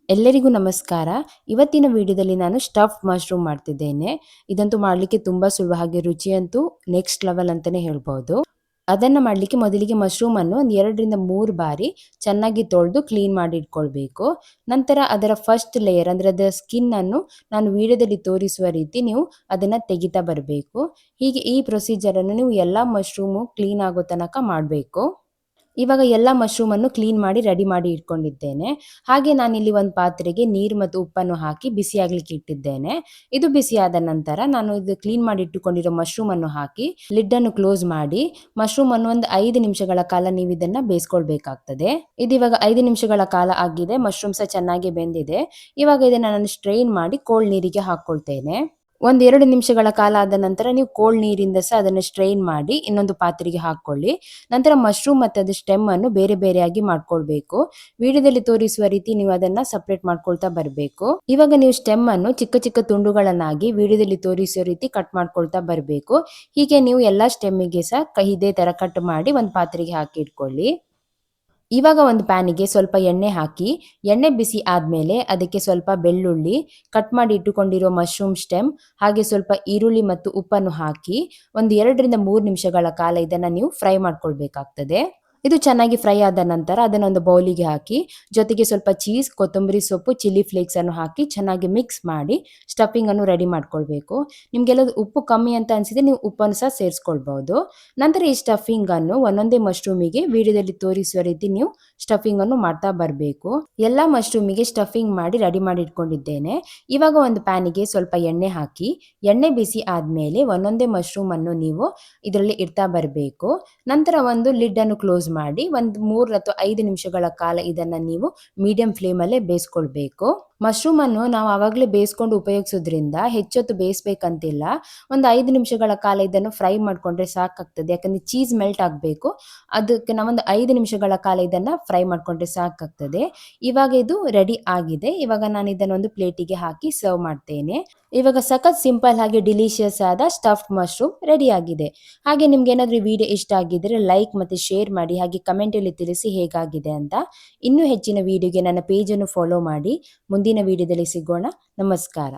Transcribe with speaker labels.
Speaker 1: ಎಲ್ಲರಿಗೂ ನಮಸ್ಕಾರ. ಇವತ್ತಿನ ವಿಡಿಯೋದಲ್ಲಿ ನಾನು ಸ್ಟಫ್ಡ್ ಮಶ್ರೂಮ್ ಮಾಡ್ತಿದ್ದೇನೆ. ಇದಂತೂ ಮಾಡಲಿಕ್ಕೆ ತುಂಬಾ ಸುಲಭ, ಹಾಗೆ ರುಚಿಯಂತೂ ನೆಕ್ಸ್ಟ್ ಲೆವೆಲ್ ಅಂತಾನೆ ಹೇಳ್ಬೋದು. ಅದನ್ನ ಮಾಡಲಿಕ್ಕೆ ಮೊದಲಿಗೆ ಮಶ್ರೂಮ್ ಅನ್ನು ಒಂದು 2ರಿಂದ 3 ಬಾರಿ ಚೆನ್ನಾಗಿ ತೊಳೆದು ಕ್ಲೀನ್ ಮಾಡಿ ಇಟ್ಕೊಳ್ಬೇಕು. ನಂತರ ಅದರ ಫಸ್ಟ್ ಲೇಯರ್ ಅಂದ್ರೆ ಅದರ ಸ್ಕಿನ್ ಅನ್ನು ನಾನು ವಿಡಿಯೋದಲ್ಲಿ ತೋರಿಸುವ ರೀತಿ ನೀವು ಅದನ್ನ ತೆಗಿತಾ ಬರಬೇಕು. ಹೀಗೆ ಈ ಪ್ರೊಸೀಜರ್ ಅನ್ನು ನೀವು ಎಲ್ಲಾ ಮಶ್ರೂಮು ಕ್ಲೀನ್ ಆಗೋ ತನಕ ಮಾಡಬೇಕು. ಇವಾಗ ಎಲ್ಲ ಮಶ್ರೂಮನ್ನು ಕ್ಲೀನ್ ಮಾಡಿ ರೆಡಿ ಮಾಡಿ ಇಟ್ಕೊಂಡಿದ್ದೇನೆ. ಹಾಗೆ ನಾನಿಲ್ಲಿ ಒಂದು ಪಾತ್ರೆಗೆ ನೀರು ಮತ್ತು ಉಪ್ಪನ್ನು ಹಾಕಿ ಬಿಸಿಯಾಗ್ಲಿಕ್ಕೆ ಇಟ್ಟಿದ್ದೇನೆ. ಇದು ಬಿಸಿಯಾದ ನಂತರ ನಾನು ಇದು ಕ್ಲೀನ್ ಮಾಡಿ ಇಟ್ಟುಕೊಂಡಿರೋ ಮಶ್ರೂಮನ್ನು ಹಾಕಿ ಲಿಡ್ ಅನ್ನು ಕ್ಲೋಸ್ ಮಾಡಿ ಮಶ್ರೂಮ್ ಅನ್ನು ಒಂದು 5 ನಿಮಿಷಗಳ ಕಾಲ ನೀವು ಇದನ್ನ ಬೇಯಿಸ್ಕೊಳ್ಬೇಕಾಗ್ತದೆ. ಇದು ಇವಾಗ 5 ನಿಮಿಷಗಳ ಕಾಲ ಆಗಿದೆ. ಮಶ್ರೂಮ್ ಸಹ ಚೆನ್ನಾಗಿ ಬೆಂದಿದೆ. ಇವಾಗ ಇದನ್ನ ನಾನು ಸ್ಟ್ರೈನ್ ಮಾಡಿ ಕೋಲ್ಡ್ ನೀರಿಗೆ ಹಾಕೊಳ್ತೇನೆ. 1-2 ನಿಮಿಷಗಳ ಕಾಲ ಆದ ನಂತರ ನೀವು ಕೋಲ್ಡ್ ನೀರಿಂದ ಸಹ ಅದನ್ನು ಸ್ಟ್ರೈನ್ ಮಾಡಿ ಇನ್ನೊಂದು ಪಾತ್ರೆಗೆ ಹಾಕೊಳ್ಳಿ. ನಂತರ ಮಶ್ರೂಮ್ ಮತ್ತು ಅದು ಸ್ಟೆಮ್ ಅನ್ನು ಬೇರೆ ಬೇರೆಯಾಗಿ ಮಾಡ್ಕೊಳ್ಬೇಕು. ವಿಡಿಯೋದಲ್ಲಿ ತೋರಿಸುವ ರೀತಿ ನೀವು ಅದನ್ನ ಸಪರೇಟ್ ಮಾಡ್ಕೊಳ್ತಾ ಬರಬೇಕು. ಇವಾಗ ನೀವು ಸ್ಟೆಮ್ ಅನ್ನು ಚಿಕ್ಕ ಚಿಕ್ಕ ತುಂಡುಗಳನ್ನಾಗಿ ವಿಡಿಯೋದಲ್ಲಿ ತೋರಿಸುವ ರೀತಿ ಕಟ್ ಮಾಡ್ಕೊಳ್ತಾ ಬರಬೇಕು. ಹೀಗೆ ನೀವು ಎಲ್ಲಾ ಸ್ಟೆಮ್ಮಿಗೆ ಸಹ ಇದೇ ತರ ಕಟ್ ಮಾಡಿ ಒಂದು ಪಾತ್ರೆಗೆ ಹಾಕಿ ಇಟ್ಕೊಳ್ಳಿ. ಇವಾಗ ಒಂದು ಪ್ಯಾನಿಗೆ ಸ್ವಲ್ಪ ಎಣ್ಣೆ ಹಾಕಿ, ಎಣ್ಣೆ ಬಿಸಿ ಆದ್ಮೇಲೆ ಅದಕ್ಕೆ ಸ್ವಲ್ಪ ಬೆಳ್ಳುಳ್ಳಿ, ಕಟ್ ಮಾಡಿ ಇಟ್ಟುಕೊಂಡಿರೋ ಮಶ್ರೂಮ್ ಸ್ಟೆಮ್, ಹಾಗೆ ಸ್ವಲ್ಪ ಈರುಳ್ಳಿ ಮತ್ತು ಉಪ್ಪನ್ನು ಹಾಕಿ ಒಂದು 2ರಿಂದ 3 ನಿಮಿಷಗಳ ಕಾಲ ಇದನ್ನ ನೀವು ಫ್ರೈ ಮಾಡ್ಕೊಳ್ಬೇಕಾಗ್ತದೆ. ಇದು ಚೆನ್ನಾಗಿ ಫ್ರೈ ಆದ ನಂತರ ಅದನ್ನ ಒಂದು ಬೌಲಿಗೆ ಹಾಕಿ ಜೊತೆಗೆ ಸ್ವಲ್ಪ ಚೀಸ್, ಕೊತ್ತಂಬರಿ ಸೊಪ್ಪು, ಚಿಲ್ಲಿ ಫ್ಲೇಕ್ಸ್ ಅನ್ನು ಹಾಕಿ ಚೆನ್ನಾಗಿ ಮಿಕ್ಸ್ ಮಾಡಿ ಸ್ಟಫಿಂಗ್ ಅನ್ನು ರೆಡಿ ಮಾಡ್ಕೊಳ್ಬೇಕು. ನಿಮ್ಗೆಲ್ಲ ಉಪ್ಪು ಕಮ್ಮಿ ಅಂತ ಅನ್ಸಿದ್ರೆ ನೀವು ಉಪ್ಪನ್ನು ಸಹ ಸೇರಿಸ್ಕೊಳ್ಬಹುದು. ನಂತರ ಈ ಸ್ಟಫಿಂಗ್ ಅನ್ನು ಒಂದೊಂದೇ ಮಶ್ರೂಮಿಗೆ ವಿಡಿಯೋದಲ್ಲಿ ತೋರಿಸುವ ರೀತಿ ನೀವು ಸ್ಟಫಿಂಗ್ ಅನ್ನು ಮಾಡ್ತಾ ಬರಬೇಕು. ಎಲ್ಲಾ ಮಶ್ರೂಮಿಗೆ ಸ್ಟಫಿಂಗ್ ಮಾಡಿ ರೆಡಿ ಮಾಡಿ ಇಟ್ಕೊಂಡಿದ್ದೇನೆ. ಇವಾಗ ಒಂದು ಪ್ಯಾನಿಗೆ ಸ್ವಲ್ಪ ಎಣ್ಣೆ ಹಾಕಿ, ಎಣ್ಣೆ ಬಿಸಿ ಆದ್ಮೇಲೆ ಒಂದೊಂದೇ ಮಶ್ರೂಮ್ ಅನ್ನು ನೀವು ಇದರಲ್ಲಿ ಇಡ್ತಾ ಬರಬೇಕು. ನಂತರ ಒಂದು ಲಿಡ್ ಅನ್ನು ಕ್ಲೋಸ್ ಮಾಡಿ ಒಂದು 3 ಅಥವಾ 5 ನಿಮಿಷಗಳ ಕಾಲ ಇದನ್ನ ನೀವು ಮೀಡಿಯಂ ಫ್ಲೇಮ್ ಅಲ್ಲೇ ಬೇಯಿಸ್ಕೊಳ್ಬೇಕು. ಮಶ್ರೂಮ್ ಅನ್ನು ನಾವು ಆವಾಗಲೇ ಬೇಯಿಸ್ಕೊಂಡು ಉಪಯೋಗಿಸೋದ್ರಿಂದ ಹೆಚ್ಚೊತ್ತು ಬೇಯಿಸ್ಬೇಕಂತಿಲ್ಲ. ಒಂದು 5 ನಿಮಿಷಗಳ ಕಾಲ ಇದನ್ನು ಫ್ರೈ ಮಾಡ್ಕೊಂಡ್ರೆ ಸಾಕಾಗ್ತದೆ. ಯಾಕಂದ್ರೆ ಚೀಸ್ ಮೆಲ್ಟ್ ಆಗಬೇಕು. ಅದಕ್ಕೆ ನಾವೊಂದು 5 ನಿಮಿಷಗಳ ಕಾಲ ಇದನ್ನ ಫ್ರೈ ಮಾಡ್ಕೊಂಡ್ರೆ ಸಾಕಾಗ್ತದೆ. ಇವಾಗ ಇದು ರೆಡಿ ಆಗಿದೆ. ಇವಾಗ ನಾನು ಇದನ್ನ ಒಂದು ಪ್ಲೇಟಿಗೆ ಹಾಕಿ ಸರ್ವ್ ಮಾಡ್ತೇನೆ. ಇವಾಗ ಸಖತ್ ಸಿಂಪಲ್ ಹಾಗೆ ಡಿಲಿಷಿಯಸ್ ಆದ ಸ್ಟಫ್ಡ್ ಮಶ್ರೂಮ್ ರೆಡಿ ಆಗಿದೆ. ಹಾಗೆ ನಿಮ್ಗೆ ಏನಾದ್ರೂ ಈ ವಿಡಿಯೋ ಇಷ್ಟ ಆಗಿದ್ರೆ ಲೈಕ್ ಮತ್ತೆ ಶೇರ್ ಮಾಡಿ, ಹಾಗೆ ಕಮೆಂಟ್ ಅಲ್ಲಿ ತಿಳಿಸಿ ಹೇಗಾಗಿದೆ ಅಂತ. ಇನ್ನೂ ಹೆಚ್ಚಿನ ವಿಡಿಯೋಗೆ ನನ್ನ ಪೇಜ್ ಅನ್ನು ಫಾಲೋ ಮಾಡಿ. ಮುಂದಿನ ವಿಡಿಯೋದಲ್ಲಿ ಸಿಗೋಣ. ನಮಸ್ಕಾರ.